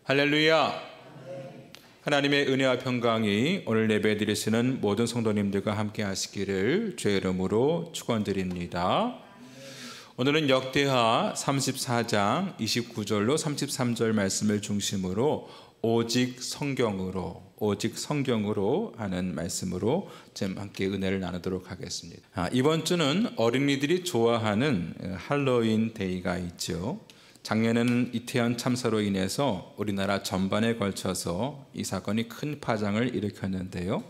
할렐루야! 하나님의 은혜와 평강이 오늘 예배 드리시는 모든 성도님들과 함께 하시기를 주의 이름으로 축원드립니다. 오늘은 역대하 34장 29절로 33절 말씀을 중심으로 오직 성경으로 하는 말씀으로 좀 함께 은혜를 나누도록 하겠습니다. 이번 주는 어린이들이 좋아하는 할로윈 데이가 있죠. 작년에는 이태원 참사로 인해서 우리나라 전반에 걸쳐서 이 사건이 큰 파장을 일으켰는데요.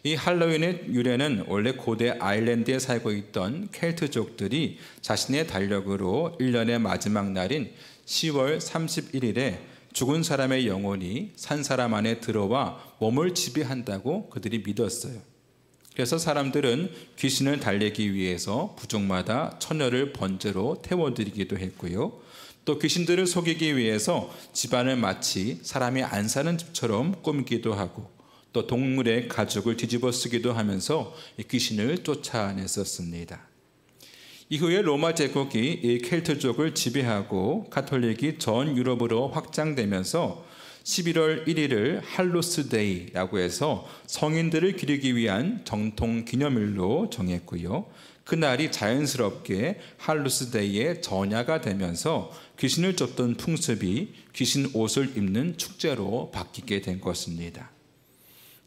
이 할로윈의 유래는 원래 고대 아일랜드에 살고 있던 켈트족들이 자신의 달력으로 1년의 마지막 날인 10월 31일에 죽은 사람의 영혼이 산 사람 안에 들어와 몸을 지배한다고 그들이 믿었어요. 그래서 사람들은 귀신을 달래기 위해서 부족마다 처녀를 번제로 태워드리기도 했고요. 또 귀신들을 속이기 위해서 집안을 마치 사람이 안 사는 집처럼 꾸미기도 하고 또 동물의 가죽을 뒤집어 쓰기도 하면서 귀신을 쫓아냈었습니다. 이후에 로마 제국이 이 켈트족을 지배하고 가톨릭이 전 유럽으로 확장되면서 11월 1일을 할로스데이라고 해서 성인들을 기리기 위한 정통 기념일로 정했고요. 그날이 자연스럽게 할로스데이의 전야가 되면서 귀신을 쫓던 풍습이 귀신 옷을 입는 축제로 바뀌게 된 것입니다.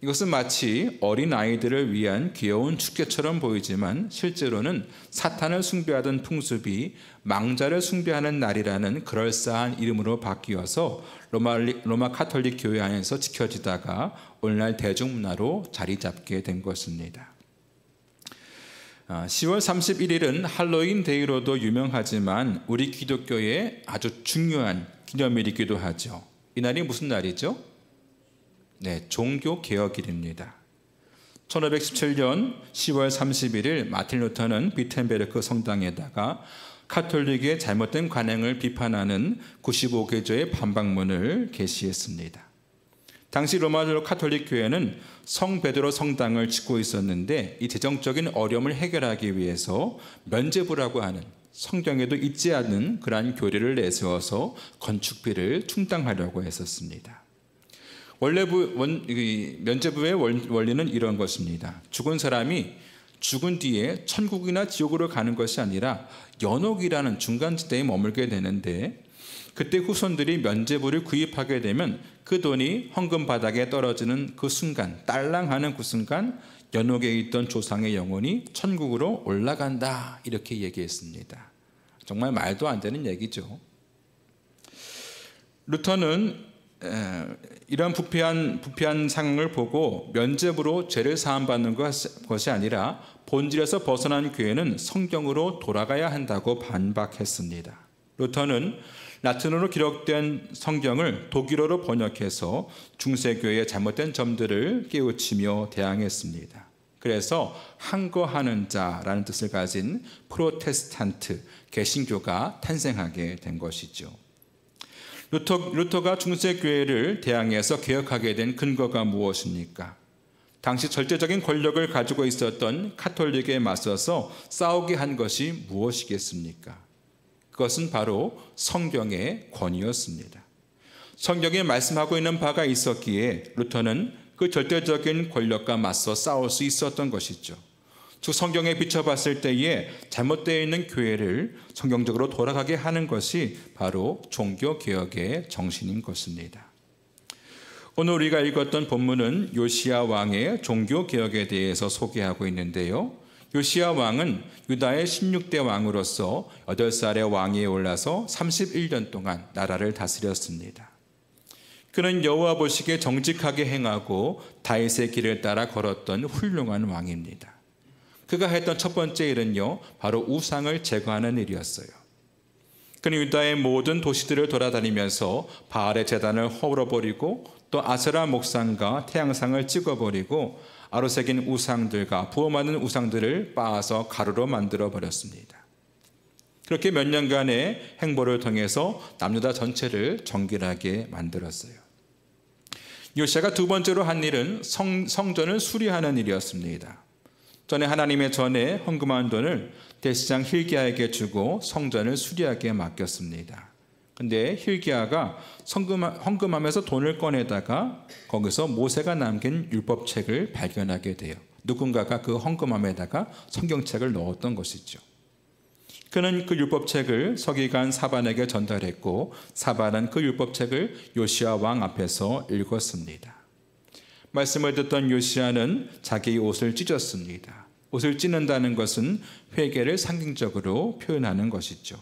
이것은 마치 어린아이들을 위한 귀여운 축제처럼 보이지만 실제로는 사탄을 숭배하던 풍습이 망자를 숭배하는 날이라는 그럴싸한 이름으로 바뀌어서 로마 가톨릭 교회 안에서 지켜지다가 오늘날 대중문화로 자리 잡게 된 것입니다. 10월 31일은 할로윈 데이로도 유명하지만 우리 기독교의 아주 중요한 기념일이기도 하죠. 이날이 무슨 날이죠? 네, 종교개혁일입니다. 1517년 10월 31일 마틴 루터는 비텐베르크 성당에다가 가톨릭의 잘못된 관행을 비판하는 95개조의 반박문을 게시했습니다. 당시 로마 가톨릭 교회는 성 베드로 성당을 짓고 있었는데 이 재정적인 어려움을 해결하기 위해서 면죄부라고 하는 성경에도 있지 않은 그러한 교리를 내세워서 건축비를 충당하려고 했었습니다. 원래 면죄부의 원리는 이런 것입니다. 죽은 사람이 죽은 뒤에 천국이나 지옥으로 가는 것이 아니라 연옥이라는 중간지대에 머물게 되는데 그때 후손들이 면죄부를 구입하게 되면 그 돈이 헌금 바닥에 떨어지는 그 순간, 딸랑하는 그 순간 연옥에 있던 조상의 영혼이 천국으로 올라간다 이렇게 얘기했습니다. 정말 말도 안 되는 얘기죠. 루터는 이런 부패한 상황을 보고 면죄부로 죄를 사함받는 것이 아니라 본질에서 벗어난 교회는 성경으로 돌아가야 한다고 반박했습니다. 루터는 라틴어로 기록된 성경을 독일어로 번역해서 중세교회의 잘못된 점들을 깨우치며 대항했습니다. 그래서 항거하는 자라는 뜻을 가진 프로테스탄트, 개신교가 탄생하게 된 것이죠. 루터가 중세교회를 대항해서 개혁하게 된 근거가 무엇입니까? 당시 절대적인 권력을 가지고 있었던 가톨릭에 맞서서 싸우게 한 것이 무엇이겠습니까? 그것은 바로 성경의 권위였습니다. 성경에 말씀하고 있는 바가 있었기에 루터는 그 절대적인 권력과 맞서 싸울 수 있었던 것이죠. 즉 성경에 비춰봤을 때에 잘못되어 있는 교회를 성경적으로 돌아가게 하는 것이 바로 종교개혁의 정신인 것입니다. 오늘 우리가 읽었던 본문은 요시야 왕의 종교개혁에 대해서 소개하고 있는데요. 요시야 왕은 유다의 16대 왕으로서 8살의 왕위에 올라서 31년 동안 나라를 다스렸습니다. 그는 여호와 보시기에 정직하게 행하고 다윗의 길을 따라 걸었던 훌륭한 왕입니다. 그가 했던 첫 번째 일은요, 바로 우상을 제거하는 일이었어요. 그는 유다의 모든 도시들을 돌아다니면서 바알의 제단을 헐어버리고 또 아세라 목상과 태양상을 찍어버리고 아로새긴 우상들과 부엄하는 우상들을 빻아서 가루로 만들어 버렸습니다. 그렇게 몇 년간의 행보를 통해서 남유다 전체를 정결하게 만들었어요. 요시야가 두 번째로 한 일은 성전을 수리하는 일이었습니다. 전에 하나님의 전에 헌금한 돈을 대시장 hilki야에게 주고 성전을 수리하게 맡겼습니다. 근데 hilki야가 헌금하면서 돈을 꺼내다가 거기서 모세가 남긴 율법책을 발견하게 돼요. 누군가가 그 헌금함에다가 성경책을 넣었던 것이죠. 그는 그 율법책을 서기관 사반에게 전달했고 사반은 그 율법책을 요시야 왕 앞에서 읽었습니다. 말씀을 듣던 요시야는 자기 옷을 찢었습니다. 옷을 찢는다는 것은 회개를 상징적으로 표현하는 것이죠.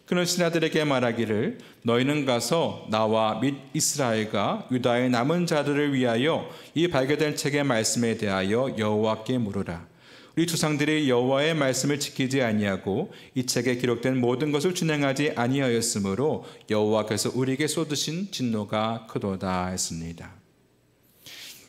그는 신하들에게 말하기를 너희는 가서 나와 및 이스라엘과 유다의 남은 자들을 위하여 이 발견된 책의 말씀에 대하여 여호와께 물으라. 우리 조상들이 여호와의 말씀을 지키지 아니하고 이 책에 기록된 모든 것을 준행하지 아니하였으므로 여호와께서 우리에게 쏟으신 진노가 크도다 했습니다.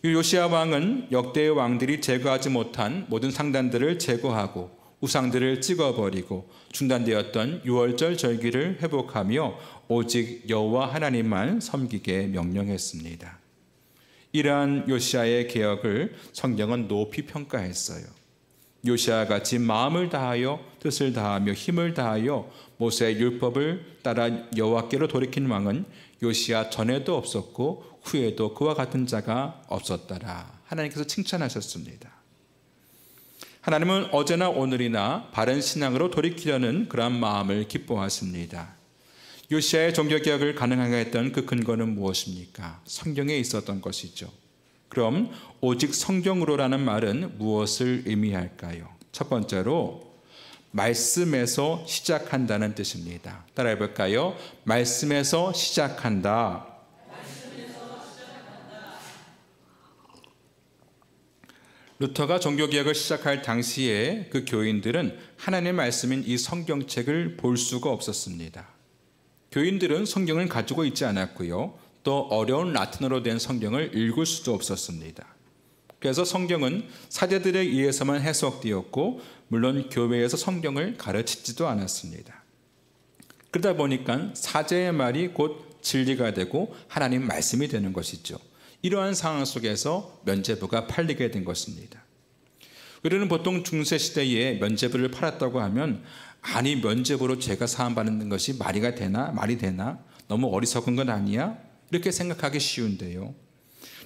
요시야 왕은 역대의 왕들이 제거하지 못한 모든 상단들을 제거하고 우상들을 찍어버리고 중단되었던 유월절 절기를 회복하며 오직 여호와 하나님만 섬기게 명령했습니다. 이러한 요시야의 개혁을 성경은 높이 평가했어요. 요시야 같이 마음을 다하여 뜻을 다하며 힘을 다하여 모세의 율법을 따라 여호와께로 돌이킨 왕은 요시야 전에도 없었고 후에도 그와 같은 자가 없었더라. 하나님께서 칭찬하셨습니다. 하나님은 어제나 오늘이나 바른 신앙으로 돌이키려는 그러한 마음을 기뻐하십니다. 요시야의 종교개혁을 가능하게 했던 그 근거는 무엇입니까? 성경에 있었던 것이죠. 그럼 오직 성경으로라는 말은 무엇을 의미할까요? 첫 번째로 말씀에서 시작한다는 뜻입니다. 따라해 볼까요? 말씀에서 시작한다. 루터가 종교개혁을 시작할 당시에 그 교인들은 하나님의 말씀인 이 성경책을 볼 수가 없었습니다. 교인들은 성경을 가지고 있지 않았고요. 또 어려운 라틴어로 된 성경을 읽을 수도 없었습니다. 그래서 성경은 사제들에 의해서만 해석되었고 물론 교회에서 성경을 가르치지도 않았습니다. 그러다 보니까 사제의 말이 곧 진리가 되고 하나님 말씀이 되는 것이죠. 이러한 상황 속에서 면죄부가 팔리게 된 것입니다. 우리는 보통 중세시대에 면죄부를 팔았다고 하면 아니 면죄부로 죄가 사함받는 것이 말이 되나? 너무 어리석은 건 아니야? 이렇게 생각하기 쉬운데요.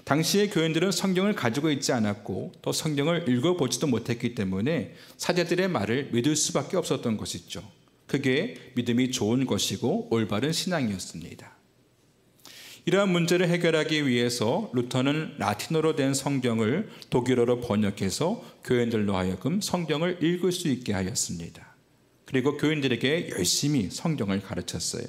당시의 교인들은 성경을 가지고 있지 않았고 또 성경을 읽어보지도 못했기 때문에 사제들의 말을 믿을 수밖에 없었던 것이죠. 그게 믿음이 좋은 것이고 올바른 신앙이었습니다. 이러한 문제를 해결하기 위해서 루터는 라틴어로 된 성경을 독일어로 번역해서 교인들로 하여금 성경을 읽을 수 있게 하였습니다. 그리고 교인들에게 열심히 성경을 가르쳤어요.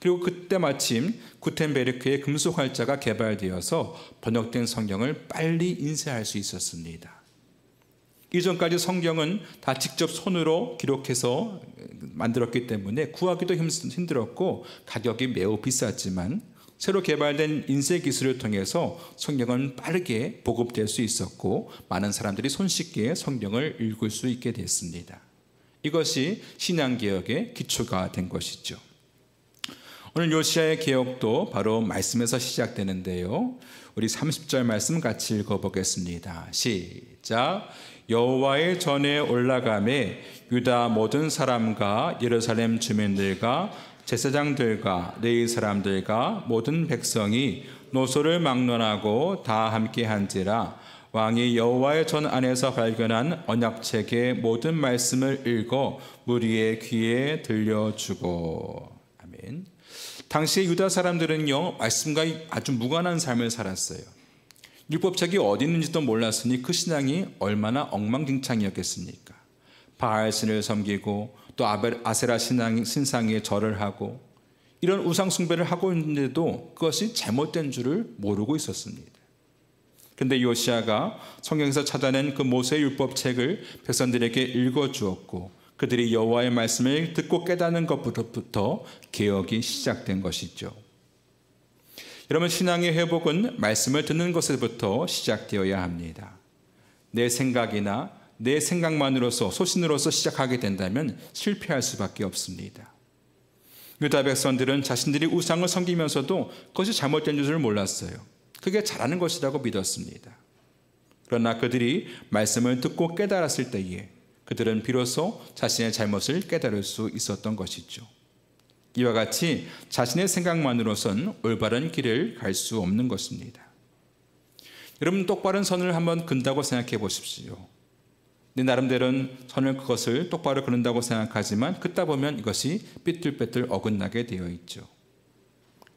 그리고 그때 마침 구텐베르크의 금속 활자가 개발되어서 번역된 성경을 빨리 인쇄할 수 있었습니다. 이전까지 성경은 다 직접 손으로 기록해서 만들었기 때문에 구하기도 힘들었고 가격이 매우 비쌌지만 새로 개발된 인쇄 기술을 통해서 성경은 빠르게 보급될 수 있었고 많은 사람들이 손쉽게 성경을 읽을 수 있게 됐습니다. 이것이 신앙개혁의 기초가 된 것이죠. 오늘 요시야의 개혁도 바로 말씀에서 시작되는데요. 우리 30절 말씀 같이 읽어보겠습니다. 시작. 여호와의 전에 올라가매 유다 모든 사람과 예루살렘 주민들과 제사장들과 레위 사람들과 모든 백성이 노소를 막론하고 다 함께한지라. 왕이 여호와의 전 안에서 발견한 언약책의 모든 말씀을 읽어 무리의 귀에 들려주고. 아멘. 당시 유다 사람들은요 말씀과 아주 무관한 삶을 살았어요. 율법책이 어디 있는지도 몰랐으니 그 신앙이 얼마나 엉망진창이었겠습니까? 바알신을 섬기고 또 아세라 신상에 절을 하고 이런 우상 숭배를 하고 있는데도 그것이 잘못된 줄을 모르고 있었습니다. 그런데 요시야가 성경에서 찾아낸 그 모세 율법책을 백성들에게 읽어주었고 그들이 여호와의 말씀을 듣고 깨닫는 것부터 개혁이 시작된 것이죠. 여러분, 신앙의 회복은 말씀을 듣는 것에부터 시작되어야 합니다. 내 생각이나 내 생각만으로서 소신으로서 시작하게 된다면 실패할 수밖에 없습니다. 유다 백성들은 자신들이 우상을 섬기면서도 그것이 잘못된 줄을 몰랐어요. 그게 잘하는 것이라고 믿었습니다. 그러나 그들이 말씀을 듣고 깨달았을 때에 그들은 비로소 자신의 잘못을 깨달을 수 있었던 것이죠. 이와 같이 자신의 생각만으로선 올바른 길을 갈 수 없는 것입니다. 여러분, 똑바른 선을 한번 그는다고 생각해 보십시오. 내 나름대로는 선을 그것을 똑바로 그는다고 생각하지만 긋다 보면 이것이 삐뚤빼뚤 어긋나게 되어 있죠.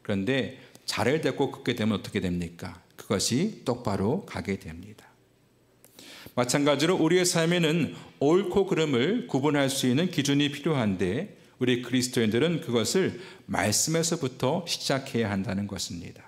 그런데 자를 대고 긋게 되면 어떻게 됩니까? 그것이 똑바로 가게 됩니다. 마찬가지로 우리의 삶에는 옳고 그름을 구분할 수 있는 기준이 필요한데 우리 그리스도인들은 그것을 말씀에서부터 시작해야 한다는 것입니다.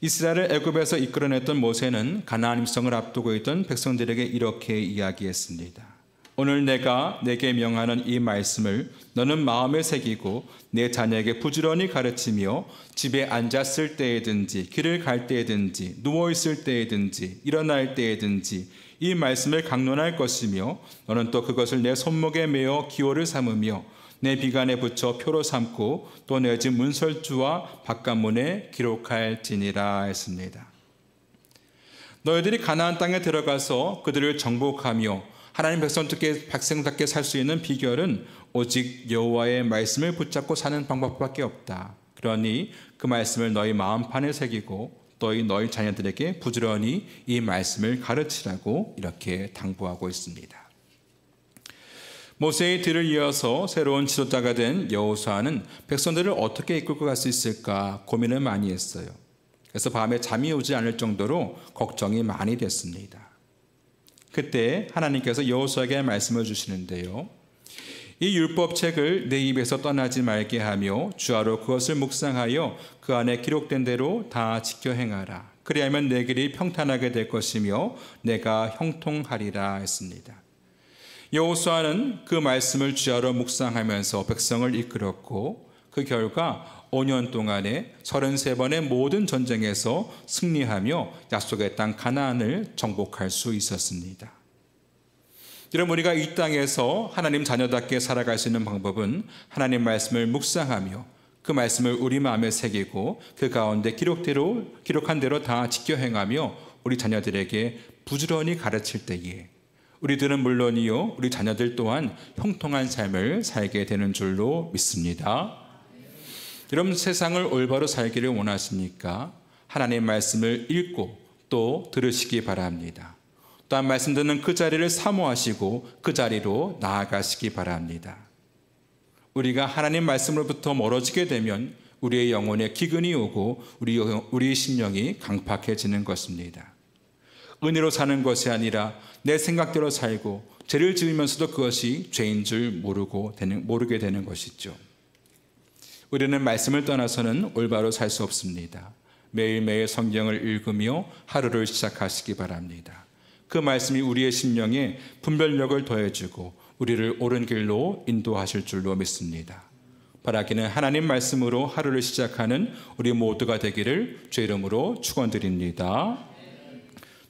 이스라엘을 애굽에서 이끌어냈던 모세는 가나안 입성을 앞두고 있던 백성들에게 이렇게 이야기했습니다. 오늘 내가 내게 명하는 이 말씀을 너는 마음에 새기고 내 자녀에게 부지런히 가르치며 집에 앉았을 때에든지 길을 갈 때에든지 누워있을 때에든지 일어날 때에든지 이 말씀을 강론할 것이며 너는 또 그것을 내 손목에 메어 기호를 삼으며 내 비간에 붙여 표로 삼고 또 내 집 문설주와 바깥문에 기록할지니라 했습니다. 너희들이 가나안 땅에 들어가서 그들을 정복하며 하나님 백성답게 살 수 있는 비결은 오직 여호와의 말씀을 붙잡고 사는 방법밖에 없다. 그러니 그 말씀을 너희 마음판에 새기고 너희 자녀들에게 부지런히 이 말씀을 가르치라고 이렇게 당부하고 있습니다. 모세의 뒤를 이어서 새로운 지도자가 된 여호수아는 백성들을 어떻게 이끌고 갈 수 있을까 고민을 많이 했어요. 그래서 밤에 잠이 오지 않을 정도로 걱정이 많이 됐습니다. 그때 하나님께서 여호수아에게 말씀을 주시는데요. 이 율법책을 내 입에서 떠나지 말게 하며 주야로 그것을 묵상하여 그 안에 기록된 대로 다 지켜 행하라. 그리하면 내 길이 평탄하게 될 것이며 내가 형통하리라 했습니다. 여호수아는 그 말씀을 주야로 묵상하면서 백성을 이끌었고 그 결과 5년 동안에 33번의 모든 전쟁에서 승리하며 약속의 땅 가나안을 정복할 수 있었습니다. 여러분, 우리가 이 땅에서 하나님 자녀답게 살아갈 수 있는 방법은 하나님 말씀을 묵상하며 그 말씀을 우리 마음에 새기고 그 가운데 기록한 대로 다 지켜 행하며 우리 자녀들에게 부지런히 가르칠 때에 우리들은 물론이요 우리 자녀들 또한 형통한 삶을 살게 되는 줄로 믿습니다. 여러분, 세상을 올바로 살기를 원하십니까? 하나님 말씀을 읽고 또 들으시기 바랍니다. 또한 말씀 듣는 그 자리를 사모하시고 그 자리로 나아가시기 바랍니다. 우리가 하나님 말씀으로부터 멀어지게 되면 우리의 영혼에 기근이 오고 우리의 심령이 강팍해지는 것입니다. 은혜로 사는 것이 아니라 내 생각대로 살고 죄를 지으면서도 그것이 죄인 줄 모르게 되는 것이죠. 우리는 말씀을 떠나서는 올바로 살 수 없습니다. 매일매일 성경을 읽으며 하루를 시작하시기 바랍니다. 그 말씀이 우리의 심령에 분별력을 더해주고 우리를 옳은 길로 인도하실 줄로 믿습니다. 바라기는 하나님 말씀으로 하루를 시작하는 우리 모두가 되기를 주의 이름으로 축원드립니다.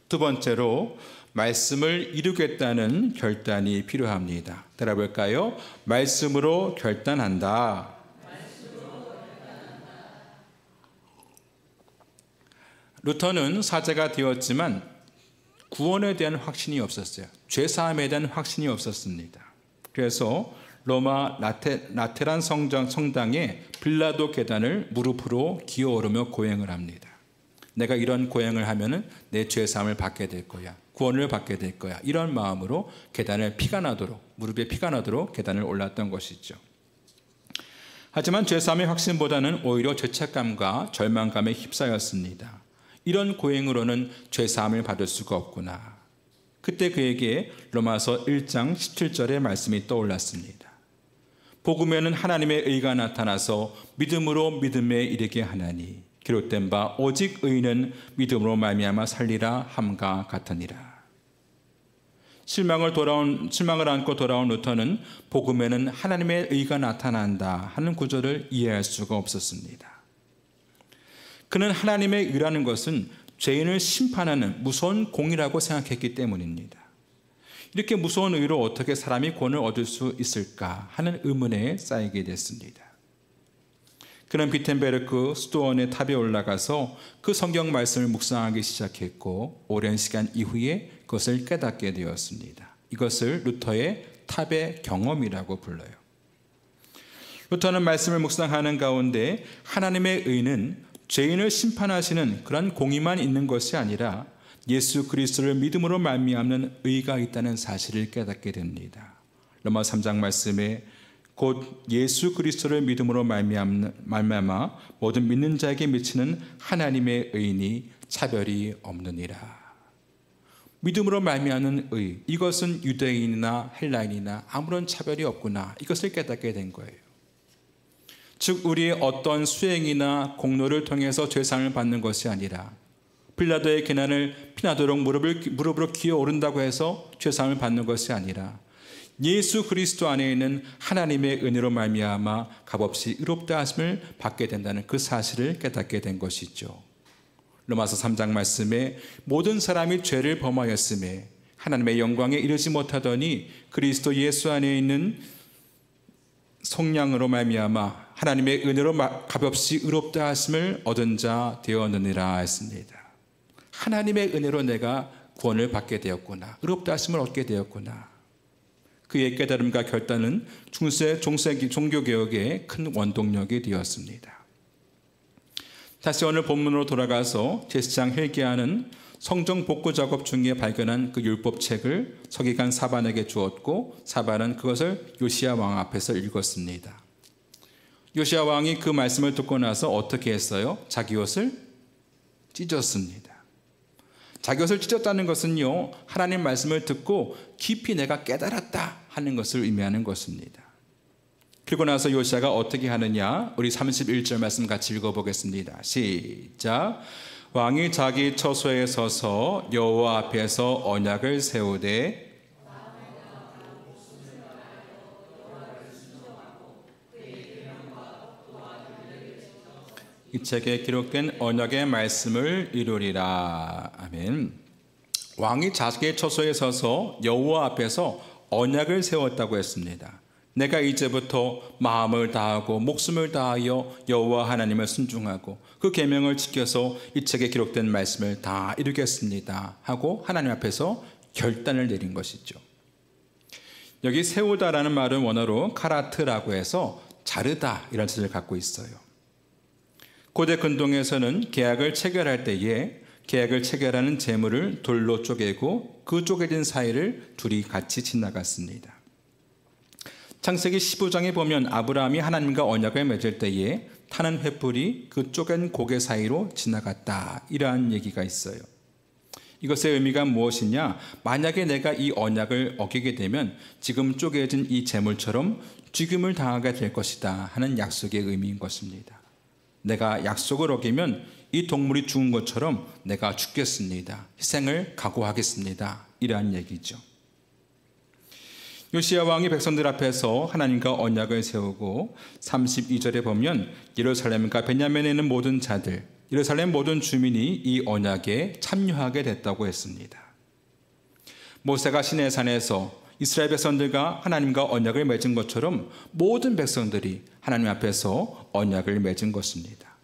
두 번째로 말씀을 이루겠다는 결단이 필요합니다. 따라볼까요? 말씀으로 결단한다. 루터는 사제가 되었지만 구원에 대한 확신이 없었어요. 죄사함에 대한 확신이 없었습니다. 그래서 로마 라테란 성당의 빌라도 계단을 무릎으로 기어오르며 고행을 합니다. 내가 이런 고행을 하면은 내 죄사함을 받게 될 거야. 구원을 받게 될 거야. 이런 마음으로 무릎에 피가 나도록 계단을 올랐던 것이죠. 하지만 죄사함의 확신보다는 오히려 죄책감과 절망감에 휩싸였습니다. 이런 고행으로는 죄사함을 받을 수가 없구나. 그때 그에게 로마서 1장 17절의 말씀이 떠올랐습니다. 복음에는 하나님의 의가 나타나서 믿음으로 믿음에 이르게 하나니 기록된 바 오직 의인은 믿음으로 말미암아 살리라 함과 같으니라. 실망을 안고 돌아온 루터는 복음에는 하나님의 의가 나타난다 하는 구절을 이해할 수가 없었습니다. 그는 하나님의 의라는 것은 죄인을 심판하는 무서운 공이라고 생각했기 때문입니다. 이렇게 무서운 의로 어떻게 사람이 구원을 얻을 수 있을까 하는 의문에 쌓이게 됐습니다. 그는 비텐베르크 수도원의 탑에 올라가서 그 성경 말씀을 묵상하기 시작했고 오랜 시간 이후에 그것을 깨닫게 되었습니다. 이것을 루터의 탑의 경험이라고 불러요. 요트하는 말씀을 묵상하는 가운데 하나님의 의는 죄인을 심판하시는 그런 공의만 있는 것이 아니라 예수 그리스도를 믿음으로 말미암는 의가 있다는 사실을 깨닫게 됩니다. 로마 3장 말씀에 곧 예수 그리스도를 믿음으로 말미암아 모든 믿는 자에게 미치는 하나님의 의니 차별이 없느니라. 믿음으로 말미암는 의, 이것은 유대인이나 헬라인이나 아무런 차별이 없구나, 이것을 깨닫게 된 거예요. 즉 우리의 어떤 수행이나 공로를 통해서 죄상을 받는 것이 아니라 빌라도의 고난을 피나도록 무릎으로 기어오른다고 해서 죄상을 받는 것이 아니라 예수 그리스도 안에 있는 하나님의 은혜로 말미암아 값없이 의롭다 하심을 받게 된다는 그 사실을 깨닫게 된 것이죠. 로마서 3장 말씀에 모든 사람이 죄를 범하였음에 하나님의 영광에 이르지 못하더니 그리스도 예수 안에 있는 속량으로 말미암아 하나님의 은혜로 값없이 의롭다 하심을 얻은 자 되었느니라 했습니다. 하나님의 은혜로 내가 구원을 받게 되었구나, 의롭다 하심을 얻게 되었구나. 그의 깨달음과 결단은 중세 종교개혁의 큰 원동력이 되었습니다. 다시 오늘 본문으로 돌아가서 제사장 헬기야는 성전 복구 작업 중에 발견한 그 율법책을 서기관 사반에게 주었고 사반은 그것을 요시야 왕 앞에서 읽었습니다. 요시야 왕이 그 말씀을 듣고 나서 어떻게 했어요? 자기 옷을 찢었습니다. 자기 옷을 찢었다는 것은요, 하나님 말씀을 듣고 깊이 내가 깨달았다 하는 것을 의미하는 것입니다. 그리고 나서 요시야가 어떻게 하느냐, 우리 31절 말씀 같이 읽어보겠습니다. 시작. 왕이 자기 처소에 서서 여호와 앞에서 언약을 세우되 이 책에 기록된 언약의 말씀을 이루리라. 아멘. 왕이 자기의 처소에 서서 여호와 앞에서 언약을 세웠다고 했습니다. 내가 이제부터 마음을 다하고 목숨을 다하여 여호와 하나님을 순종하고 그 계명을 지켜서 이 책에 기록된 말씀을 다 이루겠습니다 하고 하나님 앞에서 결단을 내린 것이죠. 여기 세우다라는 말은 원어로 카라트라고 해서 자르다 이런 뜻을 갖고 있어요. 고대 근동에서는 계약을 체결할 때에 계약을 체결하는 재물을 돌로 쪼개고 그 쪼개진 사이를 둘이 같이 지나갔습니다. 창세기 15장에 보면 아브라함이 하나님과 언약을 맺을 때에 타는 횃불이 그 쪼갠 고개 사이로 지나갔다, 이러한 얘기가 있어요. 이것의 의미가 무엇이냐, 만약에 내가 이 언약을 어기게 되면 지금 쪼개진 이 재물처럼 죽임을 당하게 될 것이다 하는 약속의 의미인 것입니다. 내가 약속을 어기면 이 동물이 죽은 것처럼 내가 죽겠습니다, 희생을 각오하겠습니다, 이러한 얘기죠. 요시야 왕이 백성들 앞에서 하나님과 언약을 세우고 32절에 보면 예루살렘과 베냐민에 있는 모든 자들, 예루살렘 모든 주민이 이 언약에 참여하게 됐다고 했습니다. 모세가 시내산에서 이스라엘 백성들과 하나님과 언약을 맺은 것처럼 모든 백성들이 하나님 앞에서 언약을 맺은 것입니다.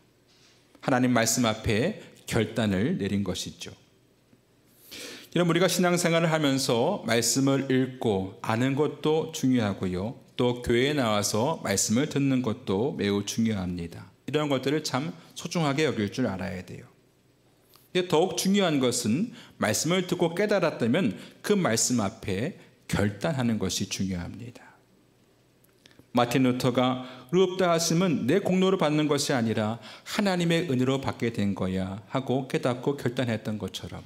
하나님 말씀 앞에 결단을 내린 것이죠. 여러분, 우리가 신앙생활을 하면서 말씀을 읽고 아는 것도 중요하고요, 또 교회에 나와서 말씀을 듣는 것도 매우 중요합니다. 이런 것들을 참 소중하게 여길 줄 알아야 돼요. 더욱 중요한 것은 말씀을 듣고 깨달았다면 그 말씀 앞에 결단하는 것이 중요합니다. 마틴 루터가 의롭다 하심은 내 공로로 받는 것이 아니라 하나님의 은혜로 받게 된 거야 하고 깨닫고 결단했던 것처럼,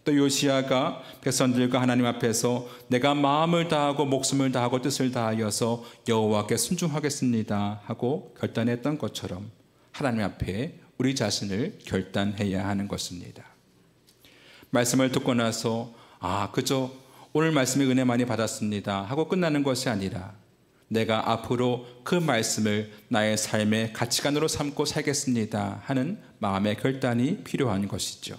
또 요시야가 백성들과 하나님 앞에서 내가 마음을 다하고 목숨을 다하고 뜻을 다하여서 여호와께 순종하겠습니다 하고 결단했던 것처럼 하나님 앞에 우리 자신을 결단해야 하는 것입니다. 말씀을 듣고 나서 그저 오늘 말씀의 은혜 많이 받았습니다 하고 끝나는 것이 아니라 내가 앞으로 그 말씀을 나의 삶의 가치관으로 삼고 살겠습니다 하는 마음의 결단이 필요한 것이죠.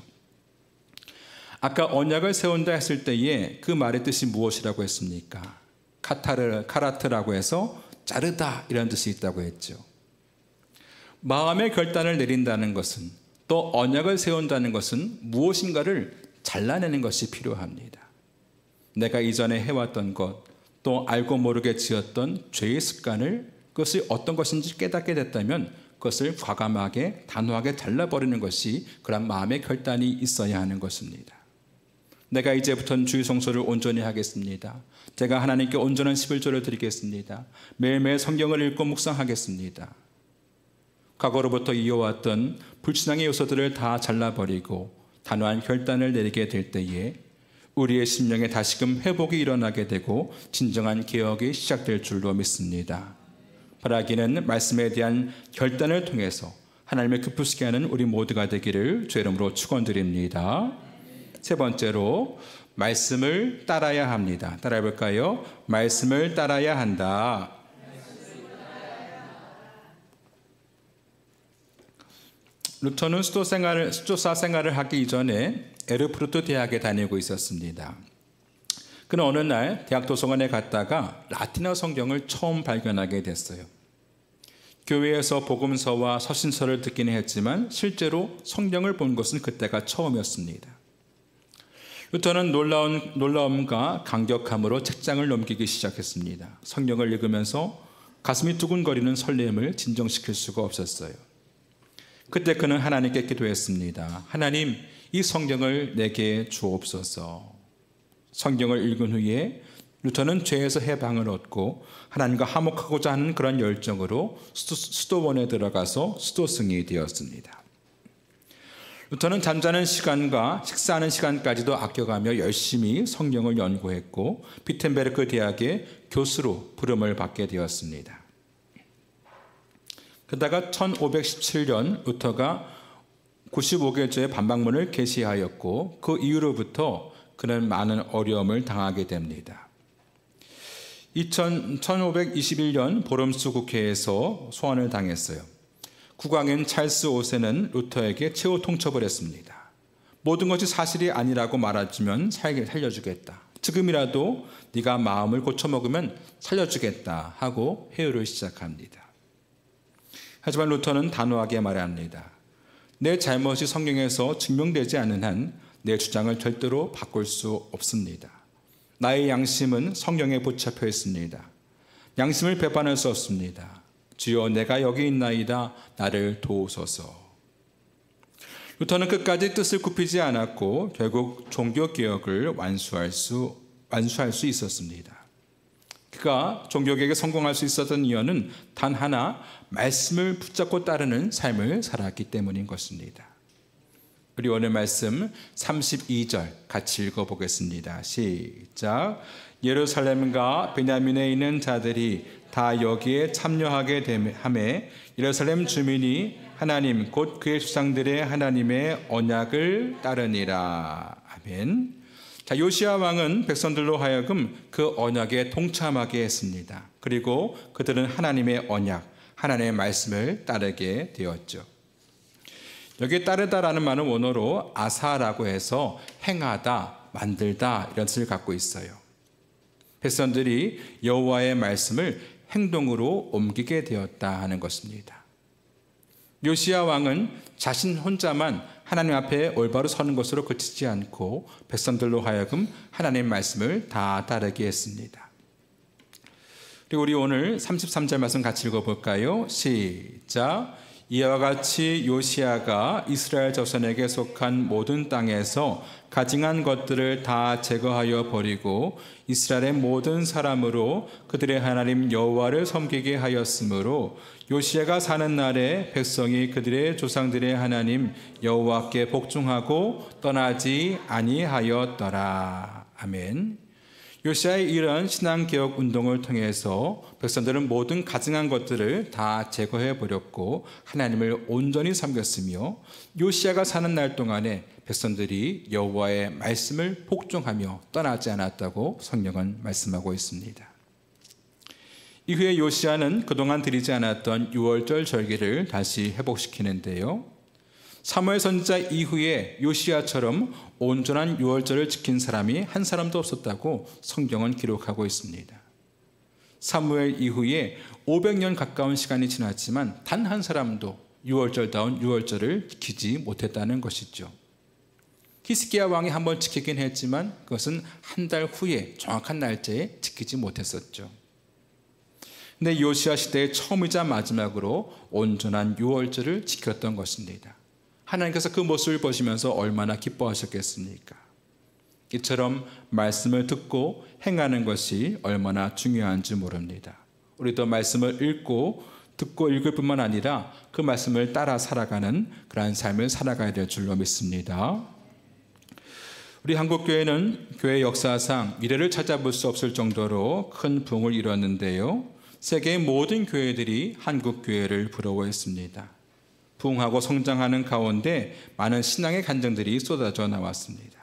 아까 언약을 세운다 했을 때에 그 말의 뜻이 무엇이라고 했습니까? 카라트라고 해서 자르다 이런 뜻이 있다고 했죠. 마음의 결단을 내린다는 것은, 또 언약을 세운다는 것은 무엇인가를 잘라내는 것이 필요합니다. 내가 이전에 해왔던 것, 또 알고 모르게 지었던 죄의 습관을 그것이 어떤 것인지 깨닫게 됐다면 그것을 과감하게 단호하게 잘라버리는 것이 그런 마음의 결단이 있어야 하는 것입니다. 내가 이제부터는 주의 성소를 온전히 하겠습니다. 제가 하나님께 온전한 11조를 드리겠습니다. 매일매일 성경을 읽고 묵상하겠습니다. 과거로부터 이어왔던 불신앙의 요소들을 다 잘라버리고 단호한 결단을 내리게 될 때에 우리의 심령에 다시금 회복이 일어나게 되고 진정한 개혁이 시작될 줄로 믿습니다. 바라기는 말씀에 대한 결단을 통해서 하나님을 기쁘시게 하는 우리 모두가 되기를 주의 이름으로 축원드립니다. 세 번째로 말씀을 따라야 합니다. 따라해 볼까요? 말씀을 따라야 한다. 루터는 수도사 생활을 하기 이전에 에르푸르트 대학에 다니고 있었습니다. 그는 어느 날 대학 도서관에 갔다가 라틴어 성경을 처음 발견하게 됐어요. 교회에서 복음서와 서신서를 듣기는 했지만 실제로 성경을 본 것은 그때가 처음이었습니다. 루터는 놀라움과 감격함으로 책장을 넘기기 시작했습니다. 성경을 읽으면서 가슴이 두근거리는 설렘을 진정시킬 수가 없었어요. 그때 그는 하나님께 기도했습니다. 하나님, 이 성경을 내게 주옵소서. 성경을 읽은 후에 루터는 죄에서 해방을 얻고 하나님과 화목하고자 하는 그런 열정으로 수도원에 들어가서 수도승이 되었습니다. 루터는 잠자는 시간과 식사하는 시간까지도 아껴가며 열심히 성경을 연구했고 비텐베르크 대학의 교수로 부름을 받게 되었습니다. 그러다가 1517년 루터가 95개조의 반박문을 게시하였고 그 이후로부터 그는 많은 어려움을 당하게 됩니다. 1521년 보름수 국회에서 소환을 당했어요. 국왕인 찰스 5세는 루터에게 최후 통첩을 했습니다. 모든 것이 사실이 아니라고 말해주면 살려주겠다. 지금이라도 네가 마음을 고쳐먹으면 살려주겠다 하고 회유를 시작합니다. 하지만 루터는 단호하게 말합니다. 내 잘못이 성경에서 증명되지 않는 한 내 주장을 절대로 바꿀 수 없습니다. 나의 양심은 성경에 붙잡혀 있습니다. 양심을 배반할 수 없습니다. 주여 내가 여기 있나이다. 나를 도우소서. 루터는 끝까지 뜻을 굽히지 않았고 결국 종교개혁을 완수할 수 있었습니다. 그가 종교개혁에 성공할 수 있었던 이유는 단 하나, 말씀을 붙잡고 따르는 삶을 살았기 때문인 것입니다. 우리 오늘 말씀 32절 같이 읽어보겠습니다. 시작. 예루살렘과 베냐민에 있는 자들이 다 여기에 참여하게 하매 예루살렘 주민이 하나님 곧 그의 조상들의 하나님의 언약을 따르니라. 아멘. 자, 요시야 왕은 백성들로 하여금 그 언약에 동참하게 했습니다. 그리고 그들은 하나님의 언약, 하나님의 말씀을 따르게 되었죠. 여기에 따르다라는 말은 원어로 아사라고 해서 행하다, 만들다 이런 뜻을 갖고 있어요. 백성들이 여호와의 말씀을 행동으로 옮기게 되었다 하는 것입니다. 요시야 왕은 자신 혼자만 하나님 앞에 올바로 서는 것으로 그치지 않고 백성들로 하여금 하나님의 말씀을 다 따르게 했습니다. 그리고 우리 오늘 33절 말씀 같이 읽어볼까요? 시작. 이와 같이 요시야가 이스라엘 자손에게 속한 모든 땅에서 가증한 것들을 다 제거하여 버리고 이스라엘의 모든 사람으로 그들의 하나님 여호와를 섬기게 하였으므로 요시야가 사는 날에 백성이 그들의 조상들의 하나님 여호와께 복종하고 떠나지 아니하였더라. 아멘. 요시야의 이러한 신앙개혁 운동을 통해서 백성들은 모든 가증한 것들을 다 제거해 버렸고 하나님을 온전히 섬겼으며 요시야가 사는 날 동안에 백성들이 여호와의 말씀을 복종하며 떠나지 않았다고 성경은 말씀하고 있습니다. 이후에 요시야는 그동안 드리지 않았던 유월절 절기를 다시 회복시키는데요. 사무엘 선지자 이후에 요시야처럼 온전한 유월절을 지킨 사람이 한 사람도 없었다고 성경은 기록하고 있습니다. 사무엘 이후에 500년 가까운 시간이 지났지만 단 한 사람도 유월절다운 유월절을 지키지 못했다는 것이죠. 히스기야 왕이 한번 지키긴 했지만 그것은 한 달 후에 정확한 날짜에 지키지 못했었죠. 근데 요시야 시대의 처음이자 마지막으로 온전한 유월절을 지켰던 것입니다. 하나님께서 그 모습을 보시면서 얼마나 기뻐하셨겠습니까? 이처럼 말씀을 듣고 행하는 것이 얼마나 중요한지 모릅니다. 우리도 말씀을 읽고 듣고 읽을 뿐만 아니라 그 말씀을 따라 살아가는 그러한 삶을 살아가야 될 줄로 믿습니다. 우리 한국교회는 교회 역사상 미래를 찾아볼 수 없을 정도로 큰 부흥을 이뤘는데요. 세계의 모든 교회들이 한국교회를 부러워했습니다. 부흥하고 성장하는 가운데 많은 신앙의 간증들이 쏟아져 나왔습니다.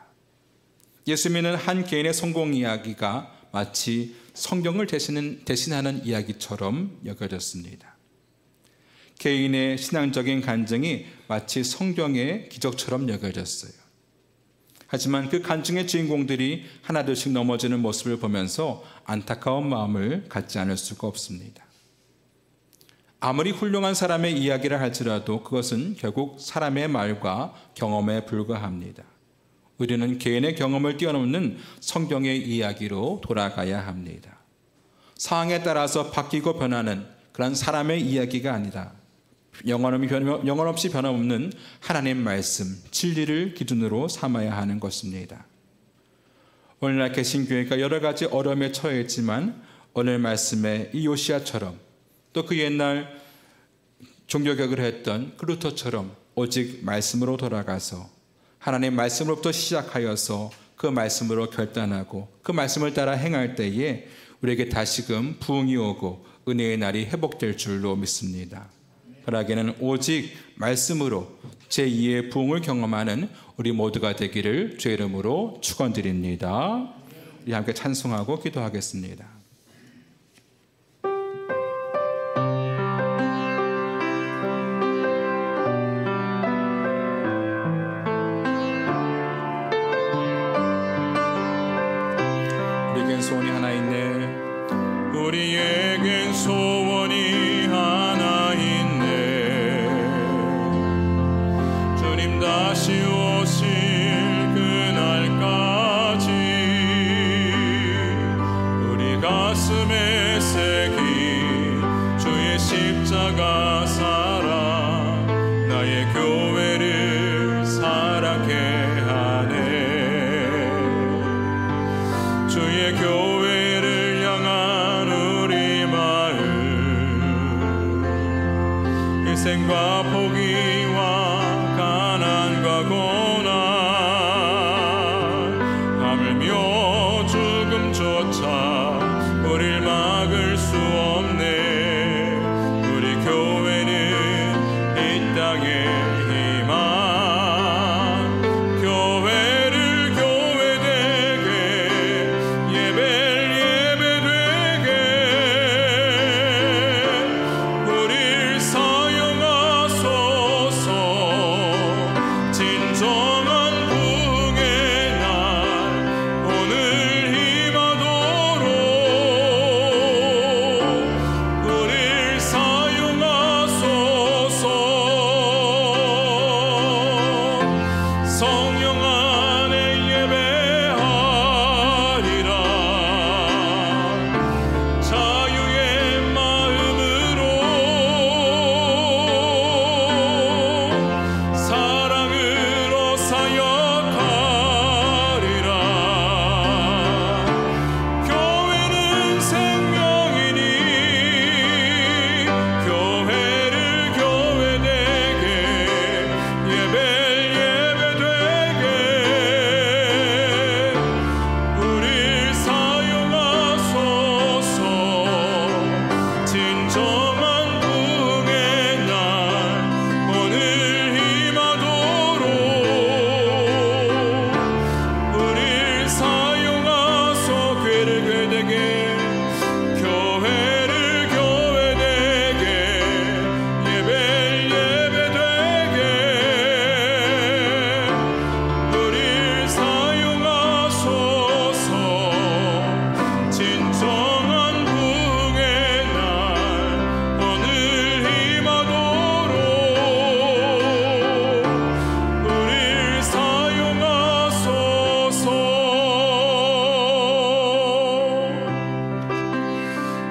예수 믿는 한 개인의 성공 이야기가 마치 성경을 대신하는 이야기처럼 여겨졌습니다. 개인의 신앙적인 간증이 마치 성경의 기적처럼 여겨졌어요. 하지만 그 간증의 주인공들이 하나둘씩 넘어지는 모습을 보면서 안타까운 마음을 갖지 않을 수가 없습니다. 아무리 훌륭한 사람의 이야기를 할지라도 그것은 결국 사람의 말과 경험에 불과합니다. 우리는 개인의 경험을 뛰어넘는 성경의 이야기로 돌아가야 합니다. 상황에 따라서 바뀌고 변하는 그런 사람의 이야기가 아니라 영원 없이 변함없는 하나님 말씀, 진리를 기준으로 삼아야 하는 것입니다. 오늘날 개신교회가 여러 가지 어려움에 처했지만 오늘 말씀에 이 요시야처럼 또 그 옛날 종교개혁을 했던 그 루터처럼 오직 말씀으로 돌아가서 하나님 말씀으로부터 시작하여서 그 말씀으로 결단하고 그 말씀을 따라 행할 때에 우리에게 다시금 부흥이 오고 은혜의 날이 회복될 줄로 믿습니다. 그러기에는 오직 말씀으로 제2의 부흥을 경험하는 우리 모두가 되기를 주의 이름으로 축원드립니다. 우리 함께 찬송하고 기도하겠습니다. 우리에겐 소원이 하나 있네. 우리에겐 소원이 하나 있네. 주님 다시 오실 그날까지 우리 가슴에 새긴 주의 십자가 사랑 나의 교회를 사랑케 하네. 주의 교회를 향한 우리 마음 희생과 포기와 가난과 고난 하물며 죽음조차 우릴 막을 수 없네. 우리 교회는 이 땅의 희망 교회를 교회되게 예배되게 우릴 사용하소서. 진정한 부흥의 날 오늘 임하도록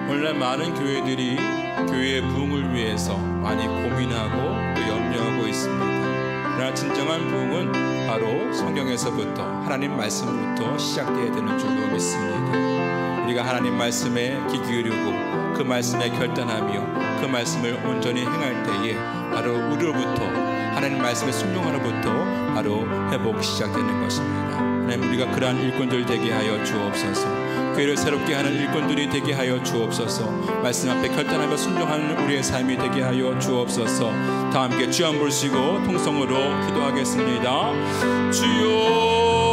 오늘날 많은 교회들이 교회의 부흥을 위해서 많이 고민하고 또 염려하고 있습니다. 그러나 진정한 부흥은 바로 성경에서부터 하나님 말씀부터 시작되어야 되는 줄로 믿습니다. 우리가 하나님 말씀에 귀 기울이고 그 말씀에 결단하며 그 말씀을 온전히 행할 때에 바로 우리로부터 하나님 말씀의 순종하로부터 바로 회복 시작되는 것입니다. 하나님, 우리가 그러한 일꾼들 되게 하여 주옵소서. 교회를 새롭게 하는 일꾼들이 되게 하여 주옵소서. 말씀 앞에 결단하며 순종하는 우리의 삶이 되게 하여 주옵소서. 다 함께 주여 부르시고 통성으로 기도하겠습니다. 주여